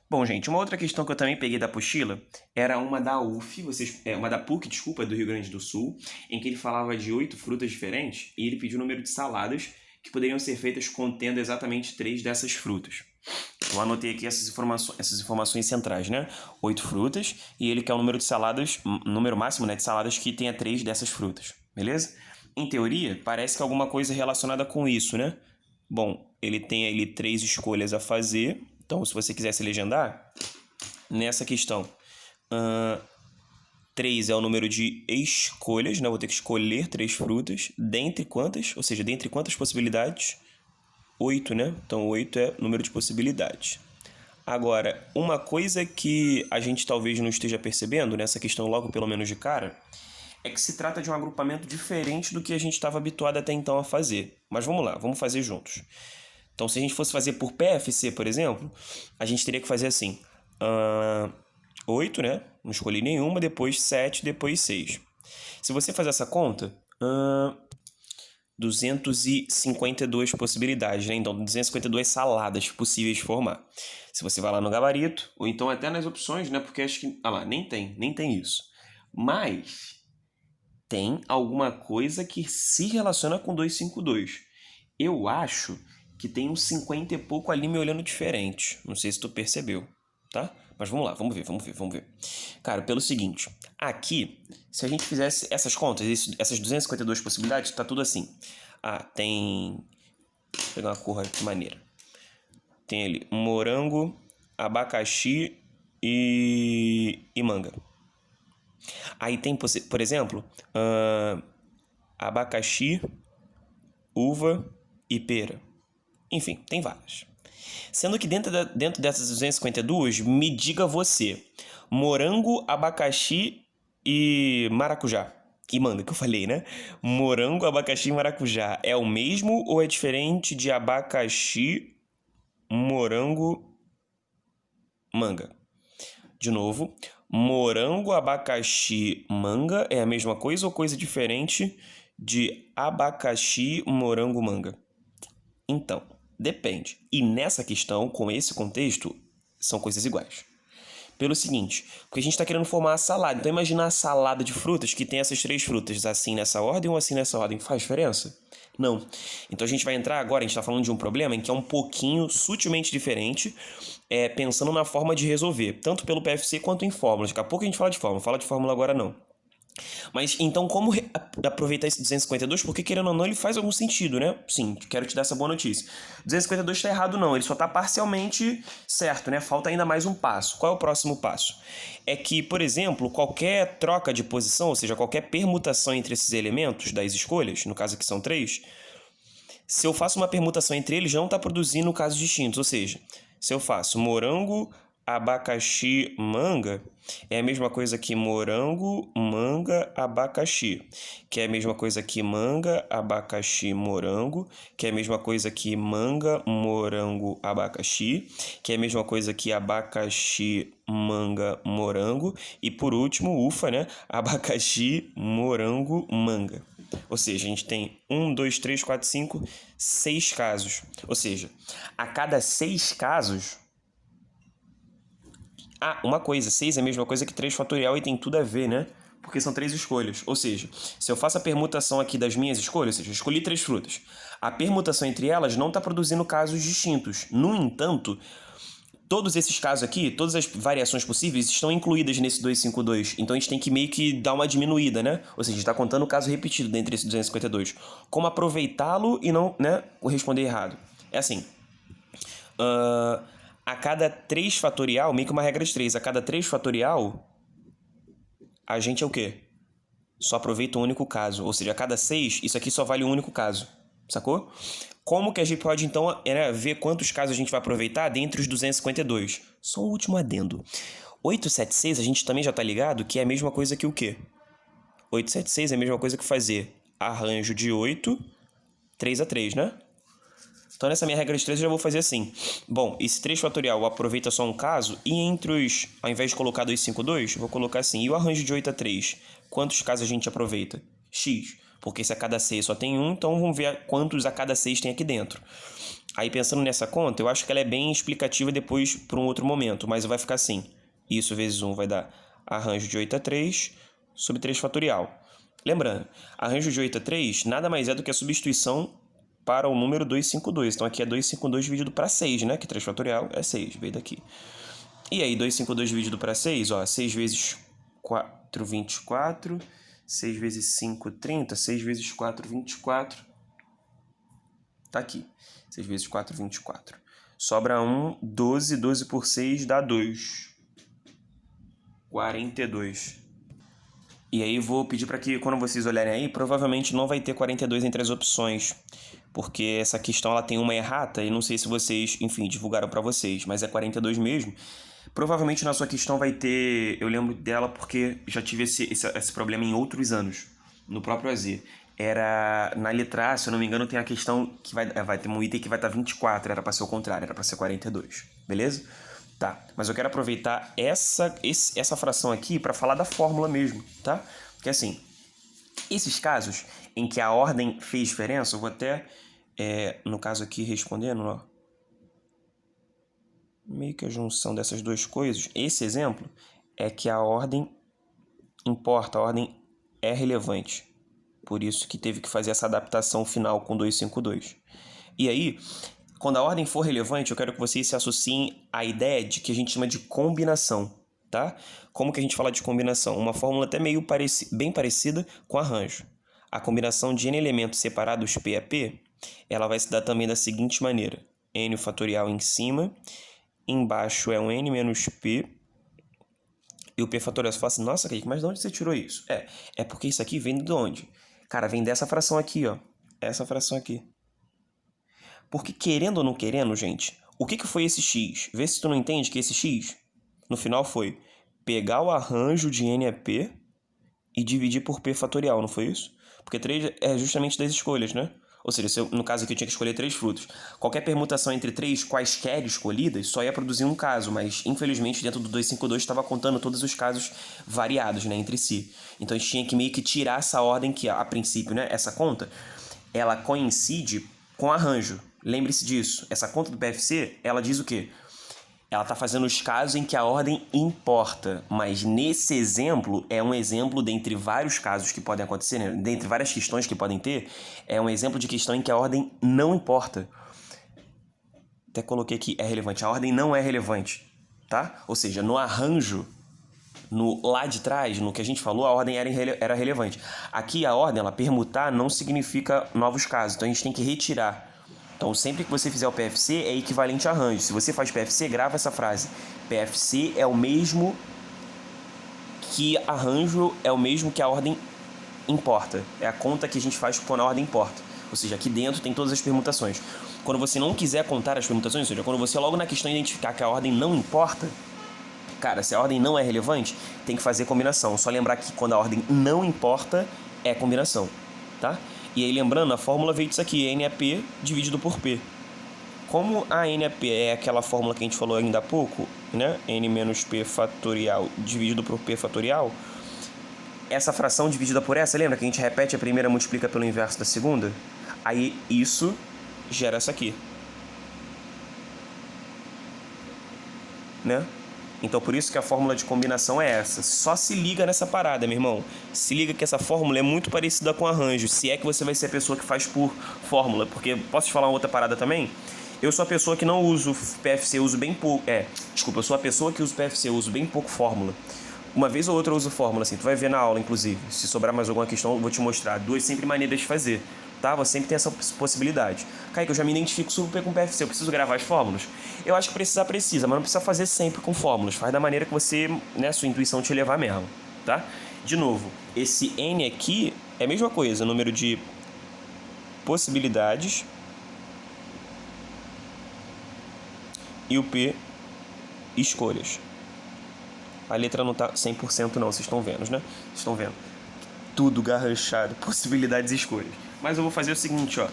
Bom, gente, uma outra questão que eu também peguei da apostila era uma da UF, uma da PUC, desculpa, do Rio Grande do Sul, em que ele falava de 8 frutas diferentes e ele pediu o número de saladas que poderiam ser feitas contendo exatamente 3 dessas frutas. Eu anotei aqui essas informações centrais, né? 8 frutas e ele quer o número de saladas, número máximo, né, de saladas que tenha 3 dessas frutas, beleza? Em teoria, parece que alguma coisa relacionada com isso, né? Bom, ele tem ali 3 escolhas a fazer. Então, se você quiser se legendar, nessa questão, 3 é o número de escolhas, né? Eu vou ter que escolher 3 frutas. Dentre quantas? Ou seja, dentre quantas possibilidades? 8, né? Então, 8 é o número de possibilidades. Agora, uma coisa que a gente talvez não esteja percebendo, nessa questão logo pelo menos de cara, é que se trata de um agrupamento diferente do que a gente estava habituado até então a fazer. Mas vamos lá, vamos fazer juntos. Então, se a gente fosse fazer por PFC, por exemplo, a gente teria que fazer assim. 8, né? Não escolhi nenhuma, depois 7, depois 6. Se você fazer essa conta, 252 possibilidades, né? Então, 252 saladas possíveis de formar. Se você vai lá no gabarito, ou então até nas opções, né? Porque acho que... Ah lá, nem tem isso. Mas tem alguma coisa que se relaciona com 252. Eu acho que tem uns 50 e pouco ali me olhando diferente. Não sei se tu percebeu, tá? Mas vamos lá, vamos ver. Cara, pelo seguinte, aqui, se a gente fizesse essas contas, essas 252 possibilidades, tá tudo assim. Tem... Vou pegar uma cor aqui maneira. Tem ali morango, abacaxi e manga. Aí tem, por exemplo, abacaxi, uva e pera. Enfim, tem várias. Sendo que dentro dessas 252, me diga você, morango, abacaxi e maracujá. E manga, que eu falei, né? Morango, abacaxi e maracujá é o mesmo ou é diferente de abacaxi, morango, manga? De novo, morango, abacaxi, manga é a mesma coisa ou coisa diferente de abacaxi, morango, manga? Então, depende. E nessa questão, com esse contexto, são coisas iguais. Pelo seguinte, porque a gente está querendo formar a salada. Então imagina a salada de frutas que tem essas 3 frutas, assim nessa ordem ou assim nessa ordem. Faz diferença? Não. Então a gente vai entrar agora, a gente está falando de um problema em que é um pouquinho sutilmente diferente, pensando na forma de resolver, tanto pelo PFC quanto em fórmulas. Daqui a pouco a gente fala de fórmula agora não. Mas então, como aproveitar esse 252? Porque, querendo ou não, ele faz algum sentido, né? Sim, quero te dar essa boa notícia. 252 está errado, não. Ele só está parcialmente certo, né? Falta ainda mais um passo. Qual é o próximo passo? É que, por exemplo, qualquer troca de posição, ou seja, qualquer permutação entre esses elementos das escolhas, no caso aqui são 3, se eu faço uma permutação entre eles, não está produzindo casos distintos. Ou seja, se eu faço morango, abacaxi, manga, é a mesma coisa que morango, manga, abacaxi. Que é a mesma coisa que manga, abacaxi, morango. Que é a mesma coisa que manga, morango, abacaxi. Que é a mesma coisa que abacaxi, manga, morango. E por último, ufa, né? Abacaxi, morango, manga. Ou seja, a gente tem 1, 2, 3, 4, 5, 6 casos. Ou seja, a cada 6 casos... uma coisa, 6 é a mesma coisa que 3 fatorial e tem tudo a ver, né? Porque são 3 escolhas. Ou seja, se eu faço a permutação aqui das minhas escolhas, ou seja, eu escolhi 3 frutas, a permutação entre elas não está produzindo casos distintos. No entanto, todos esses casos aqui, todas as variações possíveis estão incluídas nesse 252. Então a gente tem que meio que dar uma diminuída, né? Ou seja, a gente está contando o caso repetido dentre esse 252. Como aproveitá-lo e não, né, responder errado. É assim. A cada 3 fatorial, meio que uma regra de 3, a cada 3 fatorial, a gente é o quê? Só aproveita um único caso. Ou seja, a cada 6, isso aqui só vale um único caso. Sacou? Como que a gente pode, então, ver quantos casos a gente vai aproveitar dentre os 252? Só o último adendo. 876, a gente também já tá ligado que é a mesma coisa que o quê? 876 é a mesma coisa que fazer arranjo de 8, 3 a 3, né? Então, nessa minha regra de 3, eu já vou fazer assim. Bom, esse 3 fatorial aproveita só um caso, e entre os, ao invés de colocar 252, eu vou colocar assim. E o arranjo de 8 a 3, quantos casos a gente aproveita? X. Porque se a cada 6 só tem um, então vamos ver quantos a cada 6 tem aqui dentro. Aí pensando nessa conta, eu acho que ela é bem explicativa depois para um outro momento, mas vai ficar assim. Isso vezes 1 vai dar arranjo de 8 a 3 sobre 3 fatorial. Lembrando, arranjo de 8 a 3 nada mais é do que a substituição para o número 252. Então aqui é 252 dividido para 6, né? Que 3 fatorial é 6, veio daqui. E aí 252 dividido para 6, ó, 6 vezes 4, 24. 6 vezes 5, 30. 6 vezes 4, 24. Tá aqui. 6 vezes 4, 24. Sobra 1, 12. 12 por 6 dá 2. 42. E aí vou pedir para que quando vocês olharem aí, provavelmente não vai ter 42 entre as opções, porque essa questão ela tem uma errata e não sei se vocês, enfim, divulgaram para vocês, mas é 42 mesmo. Provavelmente na sua questão vai ter, eu lembro dela porque já tive esse problema em outros anos, no próprio AZ. Era na letra A, se eu não me engano, tem a questão que vai ter um item que vai estar 24, era para ser o contrário, era para ser 42, beleza? Tá, mas eu quero aproveitar essa fração aqui para falar da fórmula mesmo, tá? Porque assim, esses casos em que a ordem fez diferença, eu vou até, no caso aqui, respondendo, ó, meio que a junção dessas duas coisas. Esse exemplo é que a ordem importa, a ordem é relevante. Por isso que teve que fazer essa adaptação final com 252. E aí, quando a ordem for relevante, eu quero que vocês se associem à ideia de que a gente chama de combinação, tá? Como que a gente fala de combinação? Uma fórmula até meio bem parecida com arranjo. A combinação de n elementos separados P a P, ela vai se dar também da seguinte maneira. N fatorial em cima, embaixo é um n menos P, e o P fatorial. Você fala assim, nossa, Kaique, mas de onde você tirou isso? É porque isso aqui vem de onde? Cara, vem dessa fração aqui, ó. Essa fração aqui. Porque querendo ou não querendo, gente, o que foi esse x? Vê se tu não entende que esse x, no final foi pegar o arranjo de n a p e dividir por p fatorial, não foi isso? Porque 3 é justamente das escolhas, né? Ou seja, no caso aqui eu tinha que escolher 3 frutos. Qualquer permutação entre 3 quaisquer escolhidas só ia produzir um caso, mas infelizmente dentro do 252 estava contando todos os casos variados, né, entre si. Então a gente tinha que meio que tirar essa ordem que, a princípio, né, essa conta, ela coincide com arranjo. Lembre-se disso. Essa conta do PFC, ela diz o quê? Ela está fazendo os casos em que a ordem importa, mas nesse exemplo é um exemplo dentre vários casos que podem acontecer, né? Dentre várias questões que podem ter, é um exemplo de questão em que a ordem não importa. Até coloquei aqui, é relevante. A ordem não é relevante, tá? Ou seja, no arranjo, lá de trás, no que a gente falou, a ordem era relevante. Aqui a ordem, ela permutar, não significa novos casos, então a gente tem que retirar. Então, sempre que você fizer o PFC, é equivalente a arranjo. Se você faz PFC, grava essa frase. PFC é o mesmo que arranjo, é o mesmo que a ordem importa. É a conta que a gente faz quando a ordem importa. Ou seja, aqui dentro tem todas as permutações. Quando você não quiser contar as permutações, ou seja, quando você logo na questão identificar que a ordem não importa, cara, se a ordem não é relevante, tem que fazer combinação. Só lembrar que quando a ordem não importa, é combinação, tá? E aí, lembrando, a fórmula veio disso aqui, N é P dividido por P. Como a N é P é aquela fórmula que a gente falou ainda há pouco, né? N menos P fatorial dividido por P fatorial, essa fração dividida por essa, lembra que a gente repete a primeira, multiplica pelo inverso da segunda? Aí isso gera essa aqui, né? Então, por isso que a fórmula de combinação é essa. Só se liga nessa parada, meu irmão. Se liga que essa fórmula é muito parecida com arranjo. Se é que você vai ser a pessoa que faz por fórmula. Porque, posso te falar uma outra parada também? Eu sou a pessoa que não uso PFC, uso bem pouco... eu sou a pessoa que usa PFC, uso bem pouco fórmula. Uma vez ou outra eu uso fórmula, assim. Tu vai ver na aula, inclusive. Se sobrar mais alguma questão, eu vou te mostrar. 2 sempre maneiras de fazer. Tá? Você sempre tem essa possibilidade. Kaique, eu já me identifico super com PFC, eu preciso gravar as fórmulas? Eu acho que precisa, mas não precisa fazer sempre com fórmulas. Faz da maneira que você, né, sua intuição te levar mesmo, tá? De novo, esse N aqui é a mesma coisa, número de possibilidades, e o P, escolhas. A letra não tá 100% não, vocês estão vendo, né? Vocês estão vendo. Tudo garranchado, possibilidades e escolhas. Mas eu vou fazer o seguinte, ó.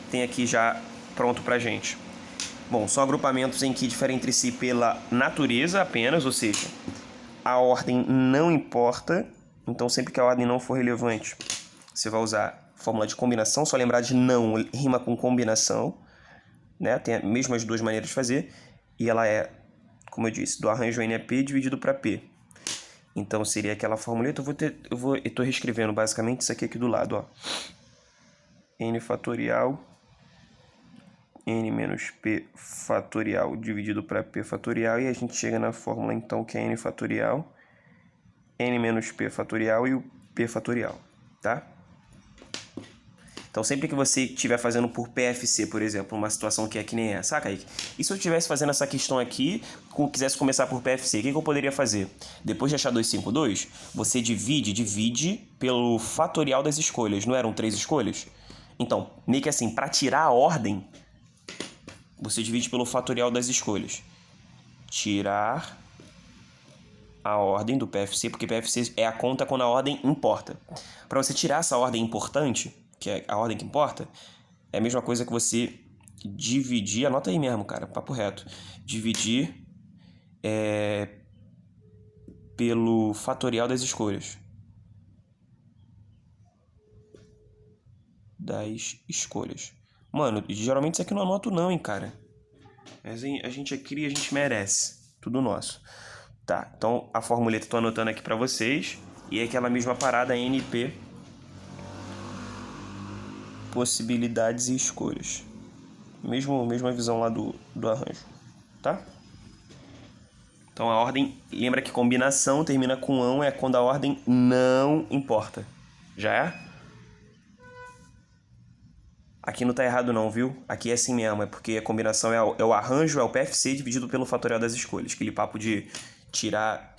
Tem aqui já pronto pra gente. Bom, são agrupamentos em que diferem entre si pela natureza apenas, ou seja, a ordem não importa. Então, sempre que a ordem não for relevante, você vai usar fórmula de combinação. Só lembrar de não rima com combinação. né? Tem mesmo as duas maneiras de fazer. E ela é, como eu disse, do arranjo N a P dividido para P. Então seria aquela formuleta. Eu tô reescrevendo basicamente isso aqui do lado, ó. N fatorial, N menos P fatorial dividido para P fatorial. E a gente chega na fórmula, então, que é N fatorial, N menos P fatorial e o P fatorial, tá? Então, sempre que você estiver fazendo por PFC, por exemplo, uma situação que é que nem essa, saca, Kaique? E se eu estivesse fazendo essa questão aqui, quisesse começar por PFC, o que eu poderia fazer? Depois de achar 252, você divide pelo fatorial das escolhas. Não eram 3 escolhas? Então, meio que assim, para tirar a ordem, você divide pelo fatorial das escolhas. Tirar a ordem do PFC, porque PFC é a conta quando a ordem importa. Para você tirar essa ordem importante, que é a ordem que importa, é a mesma coisa que você dividir, anota aí mesmo, cara, papo reto, dividir pelo fatorial das escolhas. Das escolhas. Mano, geralmente isso aqui eu não anoto não, hein, cara. Mas a gente é cria, a gente merece. Tudo nosso. Tá, então a formuleta eu tô anotando aqui pra vocês. E é aquela mesma parada NP. Possibilidades e escolhas. Mesma visão lá do arranjo. Tá? Então a ordem... Lembra que combinação termina com ão é quando a ordem não importa. Já é? Aqui não tá errado não, viu? Aqui é assim mesmo, é porque a combinação é o arranjo, é o PFC dividido pelo fatorial das escolhas. Aquele papo de tirar...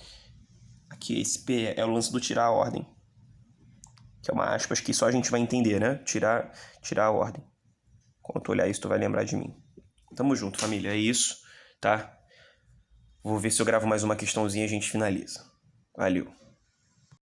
Aqui esse P é o lance do tirar a ordem. Que é uma aspas que só a gente vai entender, né? Tirar a ordem. Quando tu olhar isso, tu vai lembrar de mim. Tamo junto, família. É isso, tá? Vou ver se eu gravo mais uma questãozinha e a gente finaliza. Valeu.